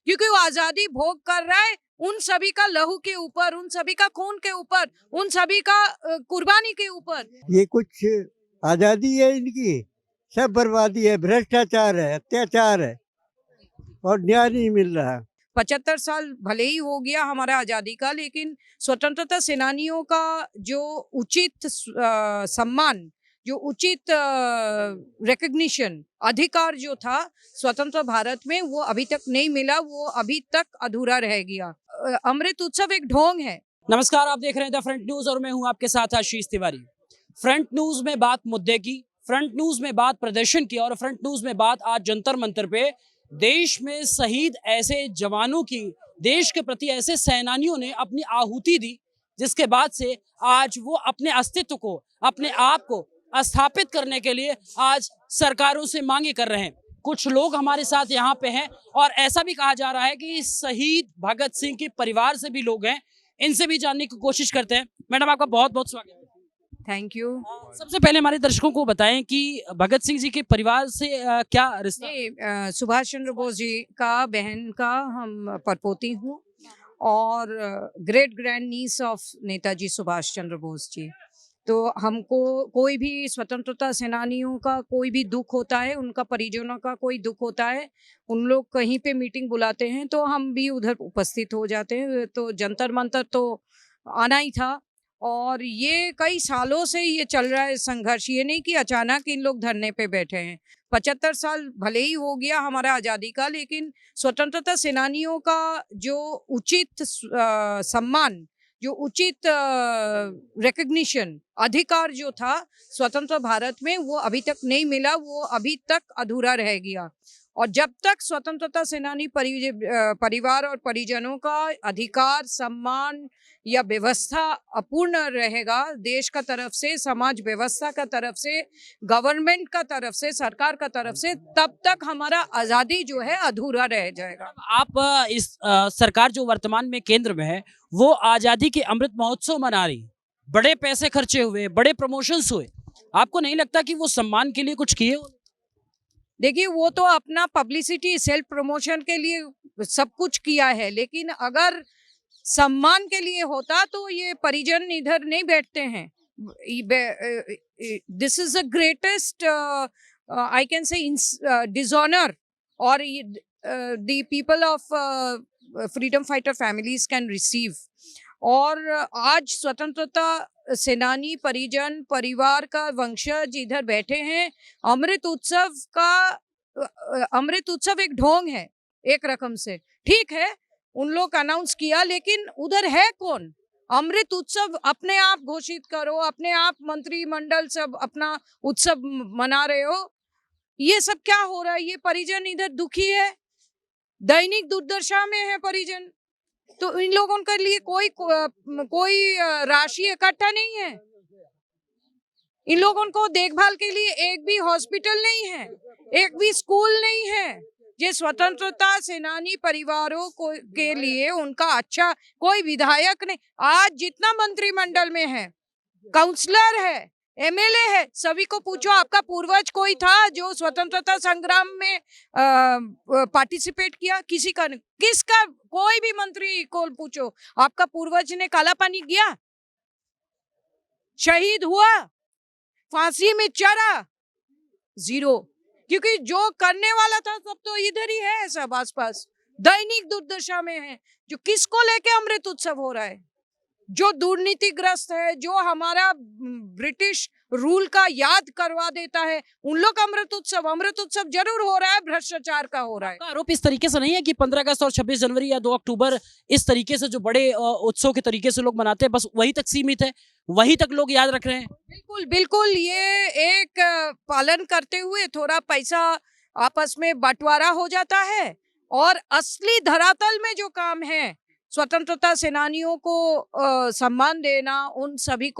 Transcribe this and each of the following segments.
क्योंकि वो आजादी भोग कर रहा है उन सभी का लहू के ऊपर, उन सभी का खून के ऊपर, उन सभी का कुर्बानी के ऊपर। ये कुछ आजादी है इनकी, सब बर्बादी है, भ्रष्टाचार है, अत्याचार है और न्याय नहीं मिल रहा। 75 साल भले ही हो गया हमारा आजादी का, लेकिन स्वतंत्रता सेनानियों का जो उचित सम्मान, जो उचित रिकग्निशन, अधिकार जो था स्वतंत्र भारत में, वो अभी तक नहीं मिला, वो अभी तक अधूरा रह गया। अमृत उत्सव एक ढोंग है। नमस्कार, आप देख रहे हैं द फ्रंट न्यूज और मैं हूं आपके साथ आशीष तिवारी। फ्रंट न्यूज में बात मुद्दे की, फ्रंट न्यूज में बात प्रदर्शन की और फ्रंट न्यूज में बात आज जंतर मंतर पे देश में शहीद ऐसे जवानों की, देश के प्रति ऐसे सेनानियों ने अपनी आहुति दी, जिसके बाद से आज वो अपने अस्तित्व को, अपने आप को स्थापित करने के लिए आज सरकारों से मांगे कर रहे हैं। कुछ लोग हमारे साथ यहाँ पे हैं और ऐसा भी कहा जा रहा है कि शहीद भगत सिंह के परिवार से भी लोग हैं, इनसे भी जानने की कोशिश करते हैं। मैडम, आपका बहुत बहुत स्वागत है। Thank you. सबसे पहले हमारे दर्शकों को बताएं कि भगत सिंह जी के परिवार से क्या रिश्ता? सुभाष चंद्र बोस जी का बहन का हम परपोती हूँ और great grand niece of Netaji Subhash Chandra Bose ji. तो हमको कोई भी स्वतंत्रता सेनानियों का कोई भी दुख होता है, उनका परिजनों का कोई दुख होता है, उन लोग कहीं पे मीटिंग बुलाते हैं तो हम भी उधर उपस्थित हो जाते हैं। तो जंतर मंतर तो आना ही था और ये कई सालों से ये चल रहा है संघर्ष। ये नहीं कि अचानक इन लोग धरने पे बैठे हैं। 75 साल भले ही हो गया हमारा आज़ादी का, लेकिन स्वतंत्रता सेनानियों का जो उचित सम्मान, जो उचित रिकग्निशन, अधिकार जो था स्वतंत्र भारत में, वो अभी तक नहीं मिला, वो अभी तक अधूरा रह गया। और जब तक स्वतंत्रता सेनानी परिवार और परिजनों का अधिकार, सम्मान या व्यवस्था अपूर्ण रहेगा, देश का तरफ से, समाज व्यवस्था का तरफ से, गवर्नमेंट का तरफ से, सरकार का तरफ से, तब तक हमारा आज़ादी जो है अधूरा रह जाएगा। आप इस सरकार जो वर्तमान में केंद्र में है, वो आजादी के अमृत महोत्सव मना रही, बड़े पैसे खर्चे हुए, बड़े प्रमोशंस हुए, आपको नहीं लगता कि वो सम्मान के लिए कुछ किए? देखिए, वो तो अपना पब्लिसिटी, सेल्फ प्रमोशन के लिए सब कुछ किया है, लेकिन अगर सम्मान के लिए होता तो ये परिजन इधर नहीं बैठते हैं। This is the greatest I can say dishonour or the people of freedom fighter families can receive. और आज स्वतंत्रता सेनानी परिजन परिवार का वंशज इधर बैठे हैं। अमृत उत्सव एक ढोंग है एक रकम से। ठीक है, उन लोग अनाउंस किया, लेकिन उधर है कौन? अमृत उत्सव अपने आप घोषित करो, अपने आप मंत्रिमंडल सब अपना उत्सव मना रहे हो, ये सब क्या हो रहा है? ये परिजन इधर दुखी है, दैनिक दुर्दशा में है परिजन। तो इन लोगों के लिए कोई राशि इकट्ठा नहीं है। इन लोगों को देखभाल के लिए एक भी हॉस्पिटल नहीं है, एक भी स्कूल नहीं है। ये स्वतंत्रता सेनानी परिवारों को के लिए उनका अच्छा कोई विधायक नहीं। आज जितना मंत्रिमंडल में है, काउंसलर है, एमएलए है, सभी को पूछो आपका पूर्वज कोई था जो स्वतंत्रता संग्राम में पार्टिसिपेट किया? किसी का नहीं। किसका? कोई भी मंत्री को पूछो, आपका पूर्वज ने काला पानी किया, शहीद हुआ, फांसी में चढ़ा? जीरो। क्योंकि जो करने वाला था सब तो इधर ही है, सब आसपास दैनिक दुर्दशा में है। जो किसको लेके अमृत उत्सव हो रहा है? जो दुर्नीतिग्रस्त है, जो हमारा ब्रिटिश रूल का याद करवा देता है, उन लोग अमृत उत्सव जरूर हो रहा है, भ्रष्टाचार का हो रहा है। आरोप इस तरीके से नहीं है कि 15 अगस्त और 26 जनवरी या 2 अक्टूबर इस तरीके से जो बड़े उत्सव के तरीके से लोग मनाते हैं, बस वही तक सीमित है, वही तक लोग याद रख रहे हैं? बिल्कुल बिल्कुल, ये एक पालन करते हुए थोड़ा पैसा आपस में बंटवारा हो जाता है, और असली धरातल में जो काम है, स्वतंत्रता सेनानियों को सम्मान देना, उन सभी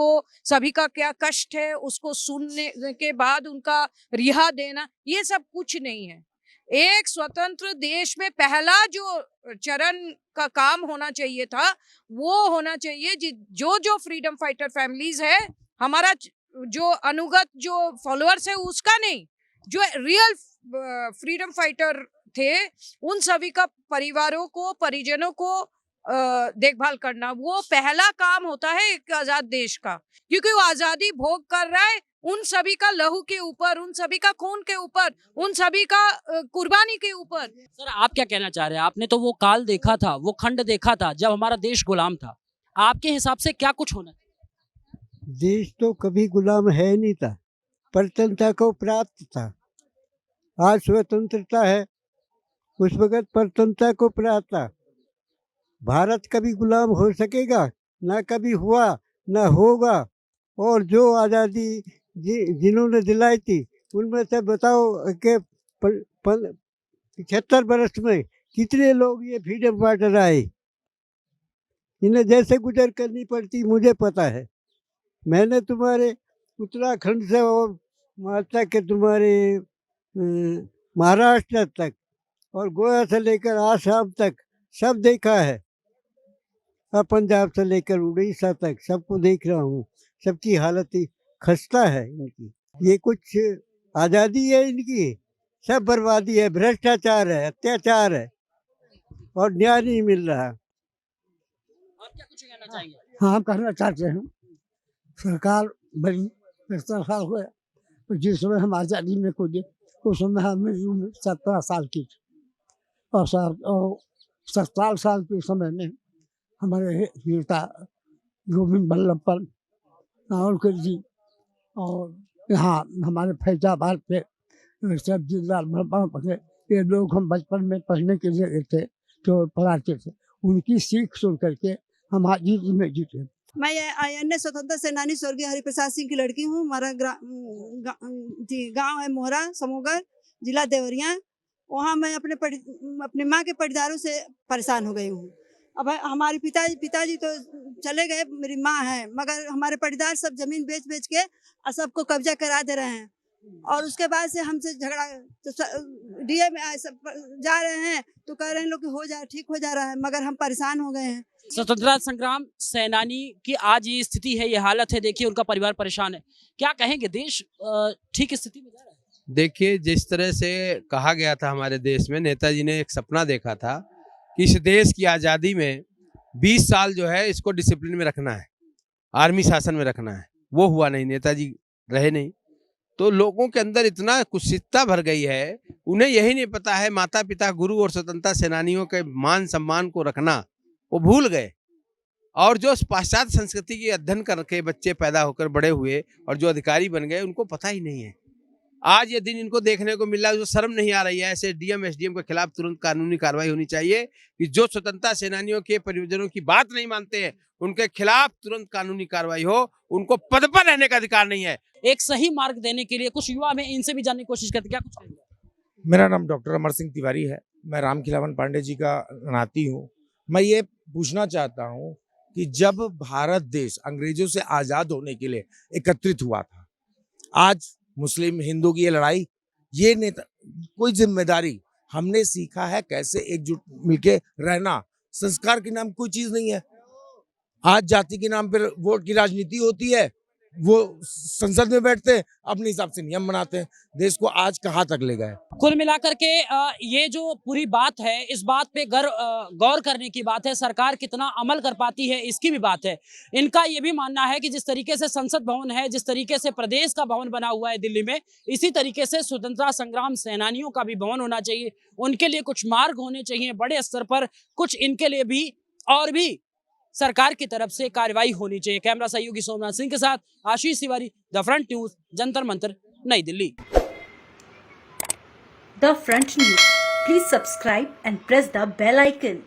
का क्या कष्ट है उसको सुनने के बाद उनका रिहा देना, ये सब कुछ नहीं है। एक स्वतंत्र देश में पहला जो चरण का काम होना चाहिए था, वो होना चाहिए जो फ्रीडम फाइटर फैमिलीज है, हमारा जो अनुगत जो फॉलोअर्स है उसका नहीं, जो रियल फ्रीडम फाइटर थे उन सभी का परिवारों को, परिजनों को देखभाल करना, वो पहला काम होता है एक आजाद देश का, क्योंकि वो आजादी भोग कर रहा है उन सभी का लहू के ऊपर, उन सभी का खून के ऊपर, उन सभी का कुर्बानी के ऊपर। सर आप क्या कहना चाह रहे हैं? आपने तो वो काल देखा था, वो खंड देखा था जब हमारा देश गुलाम था। आपके हिसाब से क्या कुछ होना चाहिए? देश तो कभी गुलाम है नहीं था, स्वतंत्रता को प्राप्त था। आज स्वतंत्रता है, उस वक्त स्वतंत्रता को प्राप्त था। भारत कभी गुलाम हो सकेगा? ना कभी हुआ, ना होगा। और जो आज़ादी जिन्होंने दिलाई थी, उनमें से बताओ कि 75 वर्ष में कितने लोग ये फ्रीडम फाइटर आए? इन्हें जैसे गुजर करनी पड़ती मुझे पता है। मैंने तुम्हारे उत्तराखंड से और वहाँ तक के तुम्हारे महाराष्ट्र तक और गोवा से लेकर आसाम तक सब देखा है, और पंजाब से लेकर उड़ीसा तक सबको देख रहा हूँ। सबकी हालत ही खस्ता है इनकी। ये कुछ आज़ादी है इनकी, सब बर्बादी है, भ्रष्टाचार है, अत्याचार है और न्याय नहीं मिल रहा। और क्या कुछ कहना चाहेंगे? हाँ, हम कहना चाहते हैं सरकार बनी 75 साल हुए, तो जिस समय हम आज़ादी में कूदे उस समय हमें उम्र 17 साल की थी, और 17 साल के समय में हमारे नेता गोविंद बल्लभ पंत नावलकर जी और यहाँ हमारे फैजाबाद पे सब जिला पढ़े, ये लोग हम बचपन में पढ़ने के लिए गए थे जो पढ़ाते थे, उनकी सीख सुन करके हम आज में जीते। मैं अन्य स्वतंत्रता सेनानी स्वर्गीय हरिप्रसाद सिंह की लड़की हूँ। हमारा गांव है मोहरा समोगर, जिला देवरिया। वहाँ मैं अपने माँ के पटीदारों से परेशान हो गई हूँ। अब हमारे पिताजी तो चले गए, मेरी माँ है, मगर हमारे पटीदार सब जमीन बेच के सबको कब्जा करा दे रहे हैं। और उसके बाद से हमसे झगड़ा, तो डीए में जा रहे हैं तो कह रहे हैं लोग कि ठीक हो जा रहा है, मगर हम परेशान हो गए हैं। स्वतंत्रता संग्राम सेनानी की आज ये स्थिति है, ये हालत है, देखिए उनका परिवार परेशान है। क्या कहेंगे, देश ठीक स्थिति में जा रहा है? देखिए, जिस तरह से कहा गया था हमारे देश में, नेताजी ने एक सपना देखा था कि इस देश की आज़ादी में 20 साल जो है इसको डिसिप्लिन में रखना है, आर्मी शासन में रखना है। वो हुआ नहीं, नेताजी रहे नहीं, तो लोगों के अंदर इतना कुत्सितता भर गई है, उन्हें यही नहीं पता है माता पिता गुरु और स्वतंत्रता सेनानियों के मान सम्मान को रखना वो भूल गए। और जो पाश्चात्य संस्कृति की अध्ययन करके बच्चे पैदा होकर बड़े हुए और जो अधिकारी बन गए, उनको पता ही नहीं है। आज ये दिन इनको देखने को मिल रहा है, जो शर्म नहीं आ रही है। ऐसे डीएम एसडीएम के खिलाफ तुरंत कानूनी कार्रवाई होनी चाहिए कि जो स्वतंत्रता सेनानियों के परिजनों की बात नहीं मानते हैं, उनके खिलाफ तुरंत कानूनी कार्रवाई हो। उनको पद पर रहने का अधिकार नहीं है। एक सही मार्ग देने के लिए कुछ युवा में इनसे भी जानने की कोशिश करते, क्या कुछ कहेंगे? मेरा नाम डॉक्टर अमर सिंह तिवारी है, मैं राम खिलावन पांडे जी का नाती हूँ। मैं ये पूछना चाहता हूँ कि जब भारत देश अंग्रेजों से आज़ाद होने के लिए एकत्रित हुआ था, आज मुस्लिम हिंदू की ये लड़ाई, ये नेता कोई जिम्मेदारी हमने सीखा है कैसे एकजुट मिलके रहना। संस्कार के नाम कोई चीज नहीं है। आज जाति के नाम पर वोट की राजनीति होती है, वो संसद में बैठते हैं, अपने हिसाब से नियम बनाते हैं। देश को आज कहाँ तक ले गए। कुल मिलाकर के ये जो पूरी बात है, इस बात पे गौर करने की बात है। सरकार कितना अमल कर पाती है इसकी भी बात है। इनका ये भी मानना है कि जिस तरीके से संसद भवन है, जिस तरीके से प्रदेश का भवन बना हुआ है दिल्ली में, इसी तरीके से स्वतंत्रता संग्राम सेनानियों का भी भवन होना चाहिए। उनके लिए कुछ मार्ग होने चाहिए बड़े स्तर पर, कुछ इनके लिए भी और भी सरकार की तरफ से कार्रवाई होनी चाहिए। कैमरा सहयोगी सोमनाथ सिंह के साथ Ashish Tiwari, the Front News, Jantar Mantar, New Delhi. The Front News. Please subscribe and press the bell icon.